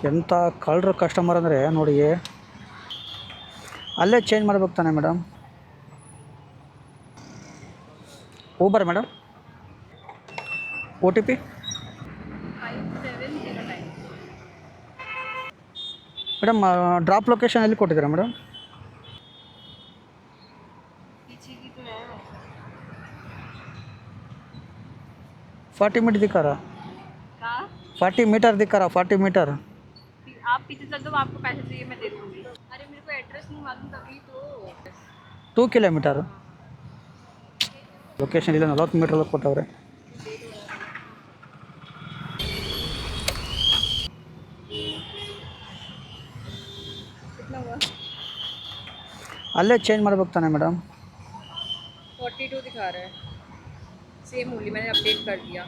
ಎಂಥ ಕಳ್ಳರು ಕಸ್ಟಮರ್ ಅಂದರೆ ನೋಡಿ, ಅಲ್ಲೇ ಚೇಂಜ್ ಮಾಡ್ಬೇಕು ತಾನೆ madam. Uber madam, OTP 5709. Madam. Drop location ಎಲ್ಲಿ ಕೊಟ್ಟಿದ್ದೀರಾ ಮೇಡಮ್? पीछे की तो है। 40 मीटर दिखा रहा, कहाँ? 40 मीटर दिखा रहा, 40 मीटर। आप पीछे चल दो, आपको पैसे चाहिए मैं दे दूँगी। अरे मेरे को एड्रेस नहीं मालूम तभी तो। 2 ಕಿಲೋಮೀಟರ್ ಲೊಕೇಶನ್ ಇಲ್ಲ, 40 ಮೀಟ್ರಲ್ಲಿ ಕೊಟ್ಟವ್ರೆ. कितना हुआ? ಅಲ್ಲೇ ಚೇಂಜ್ ಮಾಡ್ಬೇಕು ತಾನೆ ಮೇಡಮ್. 42 दिखा रहा है, सेम ओनली मैंने अपडेट कर दिया।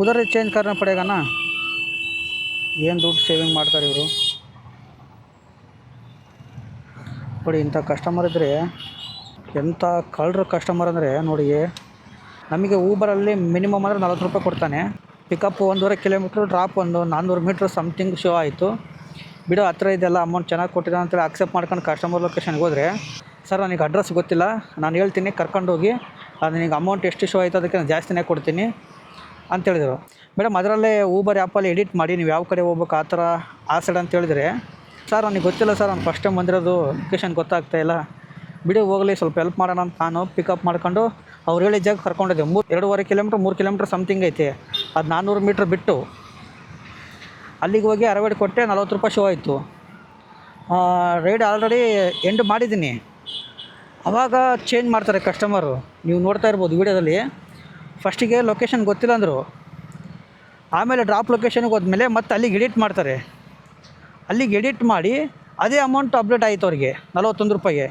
ಉದರ್ ಚೇಂಜ್ करना पड़ेगा ना. ಏನು ದುಡ್ಡು ಸೇವಿಂಗ್ ಮಾಡ್ತಾರೆ ಇವರು ನೋಡಿ. ಇಂಥ ಕಸ್ಟಮರ್ ಇದ್ದರೆ, ಎಂಥ ಕಳ್ಳರು ಕಸ್ಟಮರ್ ಅಂದರೆ ನೋಡಿ. ನಮಗೆ ಊಬರಲ್ಲಿ ಮಿನಿಮಮ್ ಅಂದರೆ 40 ರೂಪಾಯಿ ಕೊಡ್ತಾನೆ. ಪಿಕಪ್ 1.5 ಕಿಲೋಮೀಟ್ರ್, ಡ್ರಾಪ್ ಒಂದು 400 ಮೀಟ್ರ್ ಸಮಥಿಂಗ್ ಶೋ ಆಯಿತು. ಬಿಡೋ ಹತ್ರ ಇದೆಲ್ಲ ಅಮೌಂಟ್ ಚೆನ್ನಾಗಿ ಕೊಟ್ಟಿದ್ದ ಅಂತೇಳಿ ಅಕ್ಸೆಪ್ಟ್ ಮಾಡ್ಕೊಂಡು ಕಸ್ಟಮರ್ ಲೊಕೇಶನ್ಗೆ ಹೋದರೆ, ಸರ್ ನನಗೆ ಅಡ್ರೆಸ್ ಗೊತ್ತಿಲ್ಲ, ನಾನು ಹೇಳ್ತೀನಿ ಕರ್ಕೊಂಡೋಗಿ, ನಿನಗೆ ಅಮೌಂಟ್ ಎಷ್ಟು ಶೋ ಆಯಿತು ಅದಕ್ಕೆ ನಾನು ಜಾಸ್ತಿನೇ ಕೊಡ್ತೀನಿ ಅಂತೇಳಿದರು. ಮೇಡಮ್ ಅದರಲ್ಲೇ ಊಬರ್ ಆ್ಯಪಲ್ಲಿ ಎಡಿಟ್ ಮಾಡಿ ನೀವು ಯಾವ ಕಡೆ ಹೋಗ್ಬೇಕು ಆ ಥರ ಆ ಸೈಡ್ ಅಂತ ಹೇಳಿದರೆ, ಸರ್ ನನಗೆ ಗೊತ್ತಿಲ್ಲ ಸರ್, ನಾನು ಫಸ್ಟ್ ಟೈಮ್ ಬಂದಿರೋದು, ಲೊಕೇಶನ್ ಗೊತ್ತಾಗ್ತಾಯಿಲ್ಲ, ಬಿಡಿ ಹೋಗಲಿ ಸ್ವಲ್ಪ ಹೆಲ್ಪ್ ಮಾಡೋಣ ಅಂತ ನಾನು ಪಿಕಪ್ ಮಾಡ್ಕೊಂಡು ಅವ್ರು ಹೇಳಿದ ಜಾಗ ಕರ್ಕೊಂಡಿದ್ದೆ. 2.5 ಕಿಲೋಮೀಟ್ರ್ 3 ಕಿಲೋಮೀಟ್ರ್ ಸಮಥಿಂಗ್ ಐತೆ. ಅದು 400 ಮೀಟ್ರ್ ಬಿಟ್ಟು ಅಲ್ಲಿಗೆ ಹೋಗಿ ಅರವಡೆ ಕೊಟ್ಟೆ, 40 ರೂಪಾಯಿ ಶೋ ಆಯಿತು. ರೈಡ್ ಆಲ್ರೆಡಿ ಎಂಡ್ ಮಾಡಿದ್ದೀನಿ. ಆವಾಗ ಚೇಂಜ್ ಮಾಡ್ತಾರೆ ಕಸ್ಟಮರು. ನೀವು ನೋಡ್ತಾ ಇರ್ಬೋದು ವೀಡಿಯೋದಲ್ಲಿ. ಫಸ್ಟಿಗೆ ಲೊಕೇಶನ್ ಗೊತ್ತಿಲ್ಲ ಅಂದರು, ಆಮೇಲೆ ಡ್ರಾಪ್ ಲೊಕೇಶನ್ಗೆ ಹೋದ್ಮೇಲೆ ಮತ್ತೆ ಅಲ್ಲಿಗೆ ಎಡಿಟ್ ಮಾಡ್ತಾರೆ. ಅಲ್ಲಿಗೆ ಎಡಿಟ್ ಮಾಡಿ ಅದೇ ಅಮೌಂಟ್ ಅಪ್ಡೇಟ್ ಆಯಿತು ಅವ್ರಿಗೆ 41 ರೂಪಾಯಿಗೆ.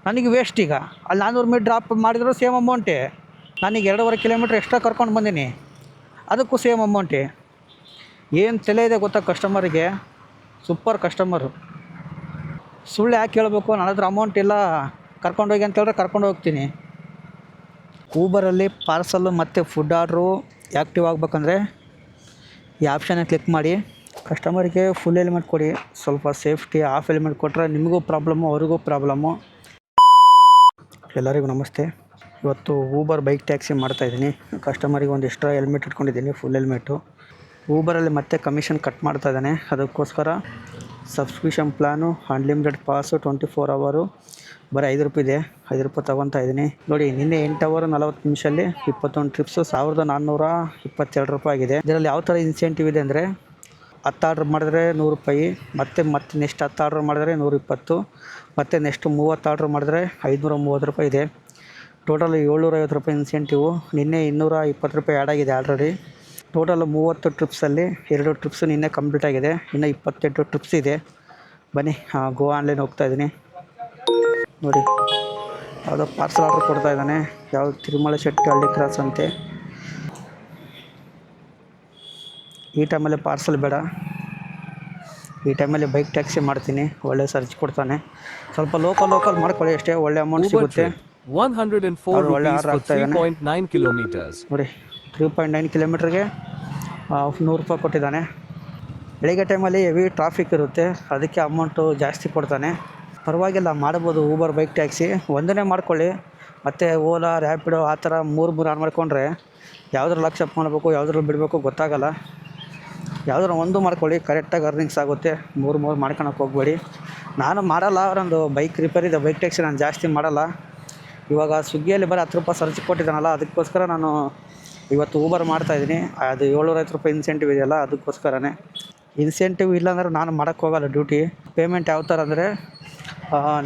ನನಗೆ ವೇಸ್ಟ್. ಈಗ ಅಲ್ಲಿ 400 ಮೀಟ್ರ್ ಡ್ರಾಪ್ ಮಾಡಿದ್ರು ಸೇಮ್ ಅಮೌಂಟೇ. ನನಗೆ 2.5 ಕಿಲೋಮೀಟ್ರ್ ಎಕ್ಸ್ಟ್ರಾ ಕರ್ಕೊಂಡು ಬಂದೀನಿ, ಅದಕ್ಕೂ ಸೇಮ್ ಅಮೌಂಟೇ. ಏನು ತಲೆ ಇದೆ ಗೊತ್ತಾ ಕಸ್ಟಮರಿಗೆ. Super customer. ಸುಳ್ಳು ಯಾಕೆ ಹೇಳಬೇಕು, ನನ್ನ ಹತ್ರ ಅಮೌಂಟ್ ಇಲ್ಲ ಕರ್ಕೊಂಡೋಗಿ ಅಂತ ಹೇಳಿದ್ರೆ ಕರ್ಕೊಂಡು ಹೋಗ್ತೀನಿ. ಊಬರಲ್ಲಿ ಪಾರ್ಸಲ್ಲು ಮತ್ತು ಫುಡ್ ಆರ್ಡ್ರು ಆ್ಯಕ್ಟಿವ್ ಆಗಬೇಕಂದ್ರೆ ಈ ಆಪ್ಷನ್ನ ಕ್ಲಿಕ್ ಮಾಡಿ. ಕಸ್ಟಮರಿಗೆ ಫುಲ್ ಹೆಲ್ಮೆಟ್ ಕೊಡಿ, ಸ್ವಲ್ಪ ಸೇಫ್ಟಿ. ಹಾಫ್ ಹೆಲ್ಮೆಟ್ ಕೊಟ್ಟರೆ ನಿಮಗೂ ಪ್ರಾಬ್ಲಮ್ಮು, ಅವ್ರಿಗೂ ಪ್ರಾಬ್ಲಮ್ಮು. ಎಲ್ಲರಿಗೂ ನಮಸ್ತೆ. ಇವತ್ತು ಊಬರ್ ಬೈಕ್ ಟ್ಯಾಕ್ಸಿ ಮಾಡ್ತಾಯಿದ್ದೀನಿ. ಕಸ್ಟಮರಿಗೆ ಒಂದು ಎಕ್ಸ್ಟ್ರಾ ಹೆಲ್ಮೆಟ್ ಇಟ್ಕೊಂಡಿದ್ದೀನಿ, ಫುಲ್ ಹೆಲ್ಮೆಟು. ಊಬರಲ್ಲಿ ಮತ್ತೆ ಕಮಿಷನ್ ಕಟ್ ಮಾಡ್ತಾ ಇದ್ದಾನೆ. ಅದಕ್ಕೋಸ್ಕರ ಸಬ್ಸ್ಕ್ರಿಪ್ಷನ್ ಪ್ಲ್ಯಾನು ಅನ್ಲಿಮಿಟೆಡ್ ಪಾಸು 24 ಅವರು ಬರೀ 5 ರೂಪಾಯಿ ಇದೆ. 5 ರೂಪಾಯಿ ತೊಗೊತಾ ಇದ್ದೀನಿ ನೋಡಿ. ನಿನ್ನೆ 8 ಅವರ್ 40 ನಿಮಿಷದಲ್ಲಿ 21 ಟ್ರಿಪ್ಸು 1422 ರೂಪಾಯಿ ಆಗಿದೆ. ಇದರಲ್ಲಿ ಯಾವ ಥರ ಇನ್ಸೆಂಟಿವ್ ಇದೆ ಅಂದರೆ, 10 ಆರ್ಡ್ರ್ ಮಾಡಿದ್ರೆ 100 ರೂಪಾಯಿ, ಮತ್ತೆ ನೆಕ್ಸ್ಟ್ 10 ಆರ್ಡ್ರ್ ಮಾಡಿದ್ರೆ 120, ಮತ್ತು ನೆಕ್ಸ್ಟ್ 30 ಆರ್ಡ್ರ್ ಮಾಡಿದ್ರೆ 530 ರೂಪಾಯಿ ಇದೆ. ಟೋಟಲ್ 750 ರೂಪಾಯಿ ಇನ್ಸೆಂಟಿವು. ನಿನ್ನೆ 220 ರೂಪಾಯಿ ಆ್ಯಡ್ ಆಗಿದೆ ಆಲ್ರೆಡಿ. ಟೋಟಲ್ 30 ಟ್ರಿಪ್ಸಲ್ಲಿ 2 ಟ್ರಿಪ್ಸು ನಿನ್ನೆ ಕಂಪ್ಲೀಟ್ ಆಗಿದೆ. ಇನ್ನು 28 ಟ್ರಿಪ್ಸ್ ಇದೆ. ಬನ್ನಿ ಗೋ ಆನ್ಲೈನ್ ಹೋಗ್ತಾಯಿದ್ದೀನಿ ನೋಡಿ. ಯಾವುದೋ ಪಾರ್ಸಲ್ ಆರ್ಡ್ರ್ ಕೊಡ್ತಾ ಇದ್ದಾನೆ. ಯಾವುದು ತಿರುಮಲ ಶೆಟ್ಟಿ ಹಳ್ಳಿ ಕ್ರಾಸ್ ಅಂತೆ. ಈ ಟೈಮಲ್ಲಿ ಪಾರ್ಸಲ್ ಬೇಡ, ಈ ಟೈಮಲ್ಲಿ ಬೈಕ್ ಟ್ಯಾಕ್ಸಿ ಮಾಡ್ತೀನಿ. ಒಳ್ಳೆ ಸರ್ಚ್ ಕೊಡ್ತಾನೆ. ಸ್ವಲ್ಪ ಲೋಕಲ್ ಮಾಡ್ಕೊಳ್ಳಿ ಅಷ್ಟೇ, ಒಳ್ಳೆ ಅಮೌಂಟ್ ಸಿಗುತ್ತೆ. 104 rupees for 3.9 kilometers. ನೋಡಿ 3.9 ಕಿಲೋಮೀಟ್ರಿಗೆ 100 ರೂಪಾಯಿ ಕೊಟ್ಟಿದ್ದಾನೆ. ಬೆಳಿಗ್ಗೆ ಟೈಮಲ್ಲಿ ಹೆವಿ ಟ್ರಾಫಿಕ್ ಇರುತ್ತೆ, ಅದಕ್ಕೆ ಅಮೌಂಟು ಜಾಸ್ತಿ ಕೊಡ್ತಾನೆ. ಪರವಾಗಿಲ್ಲ, ಮಾಡ್ಬೋದು ಊಬರ್ ಬೈಕ್ ಟ್ಯಾಕ್ಸಿ. ಒಂದನ್ನೇ ಮಾಡ್ಕೊಳ್ಳಿ. ಮತ್ತು ಓಲಾ, ರ್ಯಾಪಿಡೋ ಆ ಥರ 3 ಆನ್ ಮಾಡ್ಕೊಂಡ್ರೆ ಯಾವುದ್ರಲ್ಲಿ ಅಕ್ಸೆಪ್ಟ್ ಮಾಡಬೇಕು, ಯಾವುದ್ರಲ್ಲಿ ಬಿಡಬೇಕು ಗೊತ್ತಾಗಲ್ಲ. ಯಾವುದಾರ ಒಂದು ಮಾಡ್ಕೊಳ್ಳಿ, ಕರೆಕ್ಟಾಗಿ ಅರ್ನಿಂಗ್ಸ್ ಆಗುತ್ತೆ. 3 ಮಾಡ್ಕೊಳಕ್ಕೆ ಹೋಗ್ಬೇಡಿ. ನಾನು ಮಾಡಲ್ಲ, ಅವರೊಂದು ಬೈಕ್ ರಿಪೇರ್ ಇದೆ, ಬೈಕ್ ಟ್ಯಾಕ್ಸಿ ನಾನು ಜಾಸ್ತಿ ಮಾಡಲ್ಲ. ಇವಾಗ ಸ್ವಿಗ್ಗಿಯಲ್ಲಿ ಬರೀ 10 ರೂಪಾಯಿ ಸರ್ಚ್ ಕೊಟ್ಟಿದ್ದಾನಲ್ಲ, ಅದಕ್ಕೋಸ್ಕರ ನಾನು ಇವತ್ತು ಊಬರ್ ಮಾಡ್ತಾಯಿದ್ದೀನಿ. ಅದು 750 ರೂಪಾಯಿ ಇನ್ಸೆಂಟಿವ್ ಇದೆಯಲ್ಲ, ಅದಕ್ಕೋಸ್ಕರನೇ. ಇನ್ಸೆಂಟಿವ್ ಇಲ್ಲಾಂದ್ರೆ ನಾನು ಮಾಡೋಕ್ಕೆ ಹೋಗಲ್ಲ ಡ್ಯೂಟಿ. ಪೇಮೆಂಟ್ ಯಾವ ಥರ ಅಂದರೆ,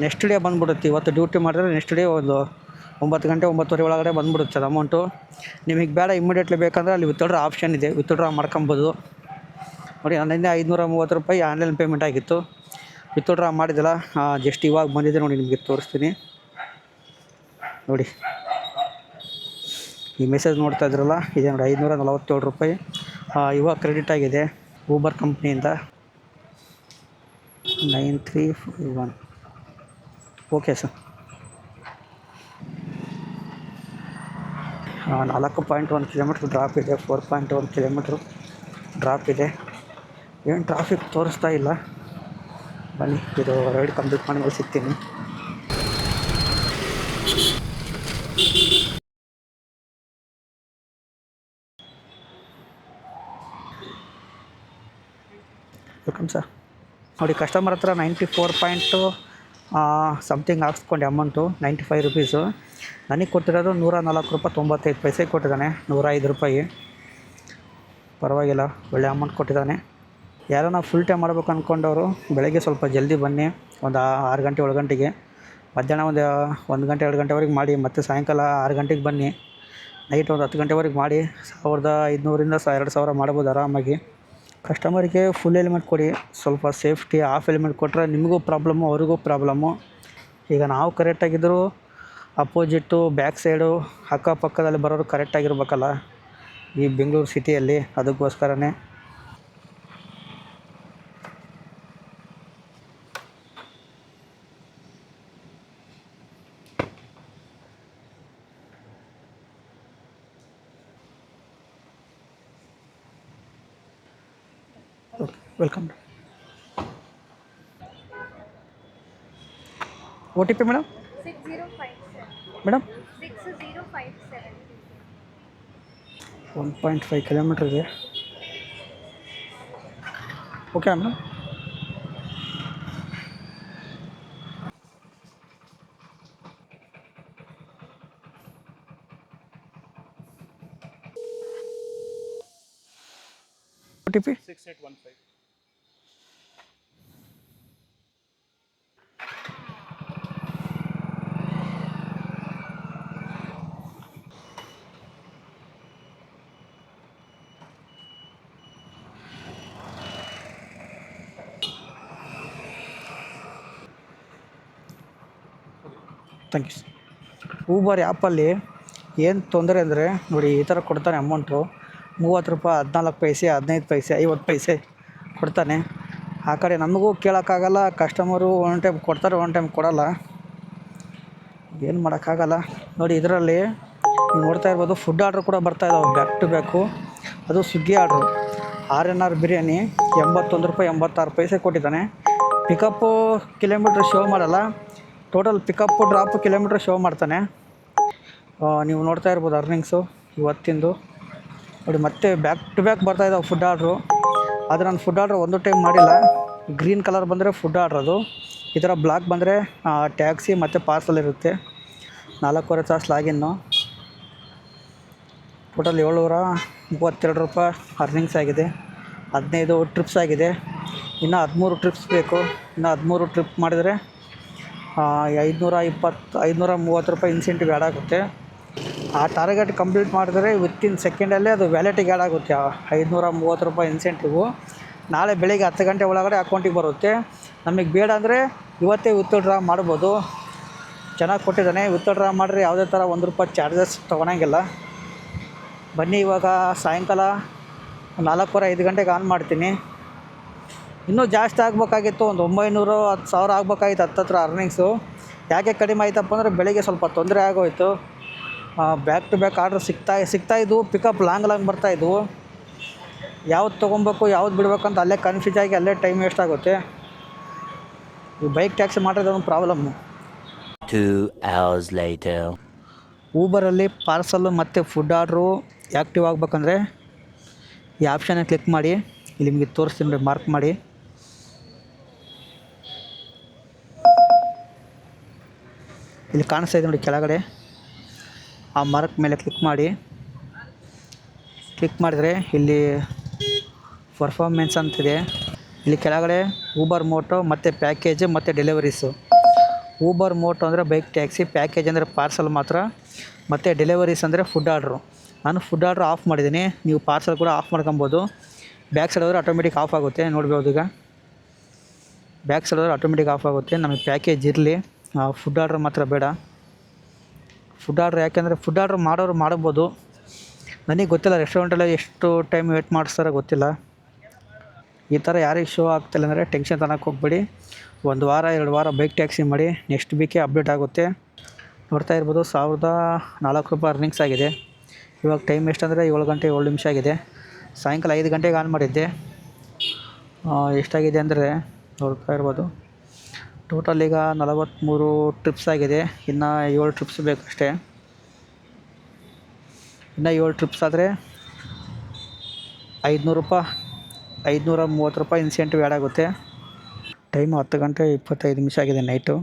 ನೆಕ್ಸ್ಟ್ ಡೇ ಬಂದುಬಿಡುತ್ತೆ. ಇವತ್ತು ಡ್ಯೂಟಿ ಮಾಡಿದ್ರೆ ನೆಕ್ಸ್ಟ್ ಡೇ ಒಂದು 9 ಗಂಟೆ 9:30 ಒಳಗಡೆ ಬಂದುಬಿಡುತ್ತೆ ಅದು ಅಮೌಂಟು. ನಿಮಗೆ ಬೇಡ ಇಮ್ಮಿಡಿಯೇಟ್ಲಿ ಬೇಕಂದರೆ ಅಲ್ಲಿ ವಿತ್ಡ್ರಾ ಆಪ್ಷನ್ ಇದೆ, ವಿತ್ಡ್ರಾ ಮಾಡ್ಕೊಬೋದು ನೋಡಿ. ನನ್ನಿಂದ 530 ರೂಪಾಯಿ ಆನ್ಲೈನ್ ಪೇಮೆಂಟ್ ಆಗಿತ್ತು. ವಿತ್ಡ್ರಾ ಮಾಡಿದಿಲ್ಲ, ಜಸ್ಟ್ ಇವಾಗ ಬಂದಿದೆ ನೋಡಿ, ನಿಮಗೆ ತೋರಿಸ್ತೀನಿ ನೋಡಿ. ಈ ಮೆಸೇಜ್ ನೋಡ್ತಾ ಇದ್ರಲ್ಲ, ಇದೆ ನೋಡಿ 547 ರೂಪಾಯಿ ಇವಾಗ ಕ್ರೆಡಿಟ್ ಆಗಿದೆ ಊಬರ್ ಕಂಪ್ನಿಯಿಂದ. 9351 ಓಕೆ ಸರ್. 4.1 ಕಿಲೋಮೀಟ್ರ್ ಡ್ರಾಪ್ ಇದೆ, 4.1 ಕಿಲೋಮೀಟ್ರು ಡ್ರಾಪ್ ಇದೆ. ಏನು ಟ್ರಾಫಿಕ್ ತೋರಿಸ್ತಾ ಇಲ್ಲ. ಬನ್ನಿ, ಇದು ರೈಡ್ ಕಂಪ್ಲೀಟ್ ಮಾಡಿ ಸಿಗ್ತೀನಿ. Welcome sir. ನೋಡಿ, ಕಸ್ಟಮರ್ ಹತ್ರ 94 ಪಾಯಿಂಟು ಸಮಥಿಂಗ್ ಹಾಕ್ಸ್ಕೊಂಡೆ ಅಮೌಂಟು, 95 ರುಪೀಸು. ನನಗೆ ಕೊಟ್ಟಿರೋದು 104 ರೂಪಾಯಿ 95 ಪೈಸೆ ಕೊಟ್ಟಿದ್ದಾನೆ, 105 ರೂಪಾಯಿ. ಪರವಾಗಿಲ್ಲ, ಒಳ್ಳೆ ಅಮೌಂಟ್ ಕೊಟ್ಟಿದ್ದಾನೆ. ಯಾರನ್ನ ಫುಲ್ ಟೈಮ್ ಮಾಡ್ಬೇಕು ಅಂದ್ಕೊಂಡವರು ಬೆಳಗ್ಗೆ ಸ್ವಲ್ಪ ಜಲ್ದಿ ಬನ್ನಿ, ಒಂದು 6 ಗಂಟೆ 7 ಗಂಟೆಗೆ. ಮಧ್ಯಾಹ್ನ ಒಂದು 1 ಗಂಟೆ 2 ಗಂಟೆವರೆಗೆ ಮಾಡಿ, ಮತ್ತು ಸಾಯಂಕಾಲ 6 ಗಂಟೆಗೆ ಬನ್ನಿ. ನೈಟ್ ಒಂದು 10 ಗಂಟೆವರೆಗೆ ಮಾಡಿ 1500ರಿಂದ 2000 ಮಾಡ್ಬೋದು ಆರಾಮಾಗಿ. ಕಸ್ಟಮರಿಗೆ ಫುಲ್ ಹೆಲ್ಮೆಟ್ ಕೊಡಿ, ಸ್ವಲ್ಪ ಸೇಫ್ಟಿ. ಹಾಫ್ ಹೆಲ್ಮೆಟ್ ಕೊಟ್ಟರೆ ನಿಮಗೂ ಪ್ರಾಬ್ಲಮ್ಮು, ಅವ್ರಿಗೂ ಪ್ರಾಬ್ಲಮ್ಮು. ಈಗ ನಾವು ಕರೆಕ್ಟಾಗಿದ್ದರೂ ಅಪೋಸಿಟ್ಟು ಬ್ಯಾಕ್ ಸೈಡು ಅಕ್ಕಪಕ್ಕದಲ್ಲಿ ಬರೋರು ಕರೆಕ್ಟಾಗಿರ್ಬೇಕಲ್ಲ ಈ ಬೆಂಗಳೂರು ಸಿಟಿಯಲ್ಲಿ, ಅದಕ್ಕೋಸ್ಕರನೇ. Okay, welcome. O T P madam. 6057 madam 6057 1.5 kilometre ಇದೆ. Okay madam. O T P 6815. Thank you. Uber ಆ್ಯಪಲ್ಲಿ ಏನು ತೊಂದರೆ ಅಂದರೆ ನೋಡಿ, ಈ ಥರ ಕೊಡ್ತಾನೆ ಅಮೌಂಟು. 30 ರೂಪಾಯಿ 14 ಪೈಸೆ 15 ಪೈಸೆ 50 ಪೈಸೆ ಕೊಡ್ತಾನೆ. ಆ ಕಡೆ ನಮಗೂ ಕೇಳೋಕ್ಕಾಗಲ್ಲ, ಕಸ್ಟಮರು ಒನ್ ಟೈಮ್ ಕೊಡ್ತಾರೆ, ಒನ್ ಟೈಮ್ ಕೊಡೋಲ್ಲ. ಏನು ಮಾಡೋಕ್ಕಾಗಲ್ಲ. ನೋಡಿ, ಇದರಲ್ಲಿ ನೀವು ನೋಡ್ತಾ ಇರ್ಬೋದು, ಫುಡ್ ಆರ್ಡ್ರ್ ಕೂಡ ಬರ್ತಾಯಿದ್ದಾವೆ ಬ್ಯಾಕ್ ಟು ಬ್ಯಾಕು. ಅದು ಸ್ವಿಗ್ಗಿ ಆರ್ಡ್ರು. RNR ಬಿರಿಯಾನಿ 81 ರೂಪಾಯಿ 86 ಪೈಸೆ ಕೊಟ್ಟಿದ್ದಾನೆ. ಪಿಕಪ್ಪು ಕಿಲೋಮೀಟ್ರ್ ಶೋ ಮಾಡಲ್ಲ, total pickup drop kilometre show ಮಾಡ್ತಾನೆ. ನೀವು ನೋಡ್ತಾ ಇರ್ಬೋದು ಅರ್ನಿಂಗ್ಸು ಇವತ್ತಿಂದು. ನೋಡಿ, ಮತ್ತೆ ಬ್ಯಾಕ್ ಟು ಬ್ಯಾಕ್ ಬರ್ತಾಯಿದ್ದಾವೆ ಫುಡ್ ಆರ್ಡ್ರು. ಆದರೆ ನಾನು ಫುಡ್ ಆರ್ಡ್ರ್ ಒಂದು ಟೈಮ್ ಮಾಡಿಲ್ಲ. ಗ್ರೀನ್ ಕಲರ್ ಬಂದರೆ ಫುಡ್ ಆರ್ಡ್ರ್, ಅದು ಈ ಥರ ಬ್ಲಾಕ್ ಬಂದರೆ ಟ್ಯಾಕ್ಸಿ ಮತ್ತು ಪಾರ್ಸಲ್ ಇರುತ್ತೆ. 4.25 ತಾಸು ಲಾಗಿನ್ನು. ಟೋಟಲ್ 732 ರೂಪಾಯಿ ಅರ್ನಿಂಗ್ಸ್ ಆಗಿದೆ. 15 ಟ್ರಿಪ್ಸ್ ಆಗಿದೆ. ಇನ್ನು 13 ಟ್ರಿಪ್ಸ್ ಬೇಕು. ಇನ್ನು 13 ಟ್ರಿಪ್ ಮಾಡಿದರೆ 530 ರೂಪಾಯಿ ಇನ್ಸೆಂಟಿವ್ ಆ್ಯಡ್ ಆಗುತ್ತೆ. ಆ ಟಾರ್ಗೆಟ್ ಕಂಪ್ಲೀಟ್ ಮಾಡಿದರೆ ವಿತಿನ್ ಸೆಕೆಂಡಲ್ಲೇ ಅದು ವ್ಯಾಲೆಟಿಗೆ ಆ್ಯಡ್ ಆಗುತ್ತೆ. 530 ರೂಪಾಯಿ ಇನ್ಸೆಂಟಿವು ನಾಳೆ ಬೆಳಗ್ಗೆ 10 ಗಂಟೆ ಒಳಗಡೆ ಅಕೌಂಟಿಗೆ ಬರುತ್ತೆ. ನಮಗೆ ಬೇಡ ಅಂದರೆ ಇವತ್ತೇ ವಿತ್ಡ್ರಾ ಮಾಡ್ಬೋದು. ಚೆನ್ನಾಗಿ ಕೊಟ್ಟಿದ್ದಾನೆ. ವಿತ್ಡ್ರಾ ಮಾಡಿದ್ರೆ ಯಾವುದೇ ಥರ 1 ರೂಪಾಯಿ ಚಾರ್ಜಸ್ ತೊಗೊಳಂಗಿಲ್ಲ. ಬನ್ನಿ, ಇವಾಗ ಸಾಯಂಕಾಲ 4:05 ಗಂಟೆಗೆ ಆನ್ ಮಾಡ್ತೀನಿ. ಇನ್ನೂ ಜಾಸ್ತಿ ಆಗಬೇಕಾಗಿತ್ತು, ಒಂದು 900 10,000 ಆಗಬೇಕಾಗಿತ್ತು ಹತ್ತತ್ರ ಅರ್ನಿಂಗ್ಸು. ಯಾಕೆ ಕಡಿಮೆ ಆಯ್ತಪ್ಪ ಅಂದರೆ ಬೆಳಿಗ್ಗೆ ಸ್ವಲ್ಪ ತೊಂದರೆ ಆಗೋಯಿತು. ಬ್ಯಾಕ್ ಟು ಬ್ಯಾಕ್ ಆರ್ಡ್ರ್ ಸಿಗ್ತಾಯಿದ್ವು, ಪಿಕಪ್ ಲಾಂಗ್ ಬರ್ತಾಯಿದ್ವು. ಯಾವ್ದು ತೊಗೊಬೇಕು ಯಾವ್ದು ಬಿಡಬೇಕಂತ ಅಲ್ಲೇ ಕನ್ಫ್ಯೂಸ್ ಆಗಿ ಅಲ್ಲೇ ಟೈಮ್ ವೇಸ್ಟ್ ಆಗುತ್ತೆ. ಈ ಬೈಕ್ ಟ್ಯಾಕ್ಸಿ ಮಾಡಿದ್ರೆ ಒಂದು ಪ್ರಾಬ್ಲಮ್ಮು. 2 hours later. ಊಬರಲ್ಲಿ ಪಾರ್ಸಲ್ಲು ಮತ್ತು ಫುಡ್ ಆರ್ಡ್ರು ಆ್ಯಕ್ಟಿವ್ ಆಗಬೇಕಂದ್ರೆ ಈ ಆಪ್ಷನ್ನ ಕ್ಲಿಕ್ ಮಾಡಿ. ಇಲ್ಲಿ ನಿಮಗೆ ತೋರಿಸ್ತೀನಿ, ಮಾರ್ಕ್ ಮಾಡಿ. ಇಲ್ಲಿ ಕಾಣಿಸ್ತಾ ಇದೆ ನೋಡಿ ಕೆಳಗಡೆ, ಆ ಮಾರ್ಕ್ ಮೇಲೆ ಕ್ಲಿಕ್ ಮಾಡಿ. ಕ್ಲಿಕ್ ಮಾಡಿದರೆ ಇಲ್ಲಿ ಪರ್ಫಾರ್ಮೆನ್ಸ್ ಅಂತಿದೆ. ಇಲ್ಲಿ ಕೆಳಗಡೆ ಊಬರ್ ಮೋಟೋ ಮತ್ತು ಪ್ಯಾಕೇಜ್ ಮತ್ತು ಡೆಲಿವರೀಸು. ಊಬರ್ ಮೋಟೋ ಅಂದರೆ ಬೈಕ್ ಟ್ಯಾಕ್ಸಿ, ಪ್ಯಾಕೇಜ್ ಅಂದರೆ ಪಾರ್ಸಲ್ ಮಾತ್ರ, ಮತ್ತು ಡೆಲಿವರೀಸ್ ಅಂದರೆ ಫುಡ್ ಆರ್ಡ್ರು. ನಾನು ಫುಡ್ ಆರ್ಡ್ರ್ ಆಫ್ ಮಾಡಿದ್ದೀನಿ. ನೀವು ಪಾರ್ಸಲ್ ಕೂಡ ಆಫ್ ಮಾಡ್ಕೊಬೋದು. ಬ್ಯಾಕ್ ಸೈಡ್ ಹೋದರೆ ಆಟೋಮೆಟಿಕ್ ಆಫ್ ಆಗುತ್ತೆ, ನೋಡ್ಬೋದು. ಈಗ ಬ್ಯಾಕ್ ಸೈಡ್ ಹೋದರೆ ಆಟೋಮೆಟಿಕ್ ಆಫ್ ಆಗುತ್ತೆ. ನಮಗೆ ಪ್ಯಾಕೇಜ್ ಇರಲಿ, ಫುಡ್ ಆರ್ಡ್ರ್ ಮಾತ್ರ ಬೇಡ. ಫುಡ್ ಆರ್ಡ್ರ್ ಯಾಕೆಂದರೆ ಫುಡ್ ಆರ್ಡ್ರ್ ಮಾಡೋರು ಮಾಡ್ಬೋದು. ನನಗೆ ಗೊತ್ತಿಲ್ಲ ರೆಸ್ಟೋರೆಂಟಲ್ಲಿ ಎಷ್ಟು ಟೈಮ್ ವೇಟ್ ಮಾಡಿಸ್ತಾರೋ ಗೊತ್ತಿಲ್ಲ. ಈ ಥರ ಯಾರಿಗೆ ಶೋ ಆಗ್ತಿಲ್ಲ ಅಂದರೆ ಟೆನ್ಷನ್ ತಗೊಳಕ್ಕೆ ಹೋಗ್ಬೇಡಿ. 1 ವಾರ 2 ವಾರ ಬೈಕ್ ಟ್ಯಾಕ್ಸಿ ಮಾಡಿ, ನೆಕ್ಸ್ಟ್ ವೀಕೆ ಅಪ್ಡೇಟ್ ಆಗುತ್ತೆ. ನೋಡ್ತಾ ಇರ್ಬೋದು 1004 ರೂಪಾಯಿ ಅರ್ನಿಂಗ್ಸ್ ಆಗಿದೆ. ಇವಾಗ ಟೈಮ್ ಎಷ್ಟಂದರೆ 7 ಗಂಟೆ 7 ನಿಮಿಷ ಆಗಿದೆ. ಸಾಯಂಕಾಲ 5 ಗಂಟೆಗೆ ಆನ್ ಮಾಡಿದ್ದೆ. ಎಷ್ಟಾಗಿದೆ ಅಂದರೆ ನೋಡ್ತಾ ಇರ್ಬೋದು. ಟೋಟಲ್ ಈಗ 43 ಟ್ರಿಪ್ಸ್ ಆಗಿದೆ. ಇನ್ನು 7 ಟ್ರಿಪ್ಸ್ ಬೇಕಷ್ಟೇ. ಇನ್ನು 7 ಟ್ರಿಪ್ಸ್ ಆದರೆ ₹500 ₹530 ಇನ್ಸೆಂಟಿವ್ ಆ್ಯಡ್ ಆಗುತ್ತೆ. ಟೈಮು 10:25 ಆಗಿದೆ ನೈಟು.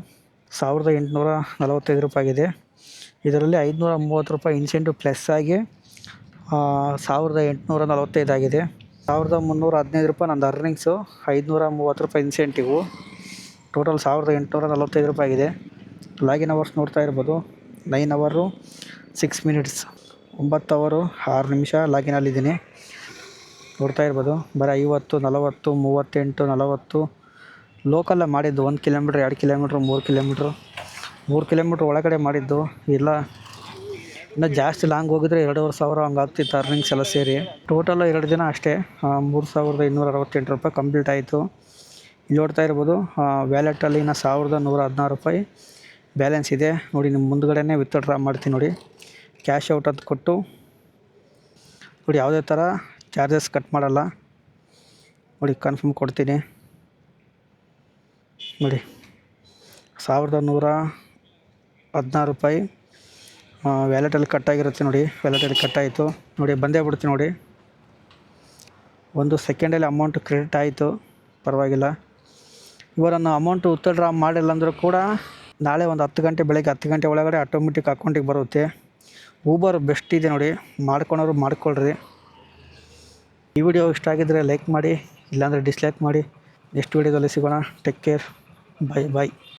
₹1845 ಆಗಿದೆ. ಇದರಲ್ಲಿ ₹530 ಇನ್ಸೆಂಟಿವ್ ಪ್ಲಸ್ ಆಗಿ ₹1845 ಆಗಿದೆ. ₹1315 ನಂದು ಅರ್ನಿಂಗ್ಸು, ₹530 ಇನ್ಸೆಂಟಿವು. ಟೋಟಲ್ ₹1845 ಆಗಿದೆ. ಲಾಗಿನ್ ಅವರ್ಸ್ ನೋಡ್ತಾ ಇರ್ಬೋದು. 9 ಅವರು 6 ಮಿನಿಟ್ಸ್, 9 ಅವರು 6 ನಿಮಿಷ ಲಾಗಿನಲ್ಲಿದ್ದೀನಿ. ನೋಡ್ತಾ ಇರ್ಬೋದು. ಬರೀ 50, 40, 38, 40 ಲೋಕಲ್ಲೇ ಮಾಡಿದ್ದು. 1 ಕಿಲೋಮೀಟ್ರ್, 2 ಕಿಲೋಮೀಟ್ರ್, 3 ಕಿಲೋಮೀಟ್ರ್, 3 ಕಿಲೋಮೀಟ್ರ್ ಒಳಗಡೆ ಮಾಡಿದ್ದು. ಇಲ್ಲ ಇನ್ನು ಜಾಸ್ತಿ ಲಾಂಗ್ ಹೋಗಿದ್ರೆ 2500 ಹಂಗೆ ಆಗ್ತಿತ್ತು ಅರ್ನಿಂಗ್ಸ್ ಎಲ್ಲ ಸೇರಿ. ಟೋಟಲ್ 2 ದಿನ ಅಷ್ಟೇ ₹3268 ಕಂಪ್ಲೀಟ್ ಆಯಿತು. ಇಲ್ಲಿ ನೋಡ್ತಾ ಇರ್ಬೋದು. ವ್ಯಾಲೆಟಲ್ಲಿ ಇನ್ನು ₹1116 ಬ್ಯಾಲೆನ್ಸ್ ಇದೆ ನೋಡಿ. ನಿಮ್ಮ ಮುಂದ್ಗಡೆನೇ ವಿತ್ಡ್ರಾ ಮಾಡ್ತೀನಿ ನೋಡಿ. ಕ್ಯಾಶ್ ಔಟ್ ಅಂತ ಕೊಟ್ಟು ನೋಡಿ, ಯಾವುದೇ ಥರ ಚಾರ್ಜಸ್ ಕಟ್ ಮಾಡಲ್ಲ ನೋಡಿ. ಕನ್ಫರ್ಮ್ ಕೊಡ್ತೀನಿ ನೋಡಿ. ₹1116 ವ್ಯಾಲೆಟಲ್ಲಿ ಕಟ್ಟಾಗಿರುತ್ತೆ ನೋಡಿ. ವ್ಯಾಲೆಟಲ್ಲಿ ಕಟ್ಟಾಯಿತು ನೋಡಿ. ಬಂದೇ ಬಿಡ್ತೀನಿ ನೋಡಿ. 1 ಸೆಕೆಂಡಲ್ಲಿ ಅಮೌಂಟ್ ಕ್ರೆಡಿಟ್ ಆಯಿತು, ಪರವಾಗಿಲ್ಲ. ಇವಾಗ ನಾನು ಅಮೌಂಟು ವಿತ್ಡ್ರಾ ಮಾಡಿಲ್ಲ ಅಂದರೂ ಕೂಡ ನಾಳೆ ಒಂದು 10 ಗಂಟೆ, ಬೆಳಗ್ಗೆ 10 ಗಂಟೆ ಒಳಗಡೆ ಆಟೋಮೆಟಿಕ್ ಅಕೌಂಟಿಗೆ ಬರುತ್ತೆ. ಊಬರ್ ಬೆಸ್ಟ್ ಇದೆ ನೋಡಿ. ಮಾಡ್ಕೊಳೋರು ಮಾಡ್ಕೊಳ್ರಿ. ಈ ವಿಡಿಯೋ ಇಷ್ಟ ಆಗಿದ್ದರೆ ಲೈಕ್ ಮಾಡಿ, ಇಲ್ಲಾಂದರೆ ಡಿಸ್ಲೈಕ್ ಮಾಡಿ. ನೆಕ್ಸ್ಟ್ ವಿಡಿಯೋದಲ್ಲಿ ಸಿಗೋಣ. Take care. ಬಾಯ್.